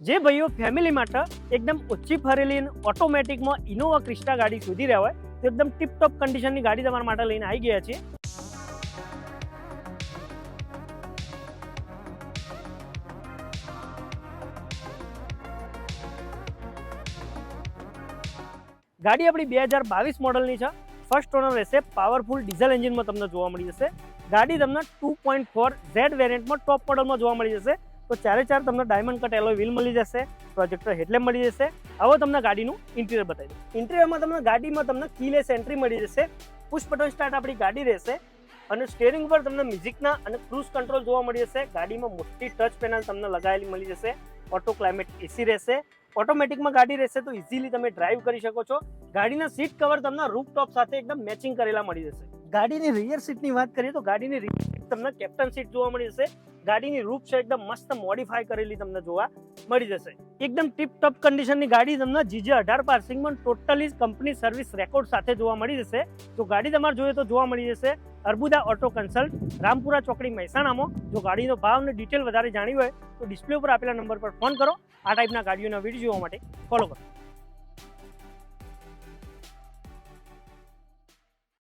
જે ભાઈઓ ફેમિલી માટે એકદમ ઓછી ફરેલી અને ઓટોમેટિકમાં ઇનોવા ક્રિસ્ટા ગાડી શોધી રહ્યા હોય તો એકદમ ટીપટોપ કન્ડિશનની ગાડી તમારા માટે લઈને આવી ગયા છીએ. ગાડી આપણી 2022 મોડલની છે. ફર્સ્ટ ઓનર રહેશે. પાવરફુલ ડીઝલ એન્જિનમાં તમને જોવા મળી જશે. ગાડી તમને 2.4 Z વેરિયન્ટમાં ટોપ મોડલમાં જોવા મળી જશે. તો ચારે ચાર તમને ડાયમંડ કટ એલોય વ્હીલ મળી જશે. પ્રોજેક્ટર હેડલેમ્પ મળી જશે. હવે તમને ગાડીનું ઇન્ટિરિયર બતાવી દઉં. ઇન્ટિરિયરમાં તમને ગાડીમાં તમને કીલેસ એન્ટ્રી મળી જશે. પુશ બટન સ્ટાર્ટ આપણી ગાડી રહેશે અને સ્ટીયરિંગ પર તમને મ્યુઝિકના અને ક્રૂઝ કંટ્રોલ જોવા મળી જશે. ગાડીમાં મોટી ટચ પેનલ તમને લગાવેલી મળી જશે. ઓટો ક્લાઇમેટ એસી રહેશે. ઓટોમેટિકમાં ગાડી રહેશે તો ઇઝીલી તમે ડ્રાઈવ કરી શકો છો. ગાડીના સીટ કવર તમને રૂફ ટોપ સાથે એકદમ મેચિંગ કરેલા મળી જશે. ગાડીની રિયર સીટની વાત કરીએ તો ગાડીની રિયર તમને કેપ્ટન સીટ જોવા મળી જશે. ગાડીની રૂફ છે એકદમ મસ્ત મોડિફાઈ કરેલી તમને જોવા મળી જશે. એકદમ ટીપ ટોપ કન્ડિશનની ગાડી તમને GJ18 પાર્સિંગમાં ટોટલી કંપની સર્વિસ રેકોર્ડ સાથે જોવા મળી જશે. તો ગાડી તમારે જોઈએ તો જોવા મળી જશે અર્બુદા ઓટો કન્સલ્ટ, રામપુરા ચોકડી, મહેસાણામાં. જો ગાડીનો ભાવ અને ડિટેલ વધારે જાણવી હોય તો ડિસ્પ્લે ઉપર આપેલા નંબર પર ફોન કરો. આ ટાઈપના ગાડીઓના વિડીયો જોવા માટે ફોલો કરો.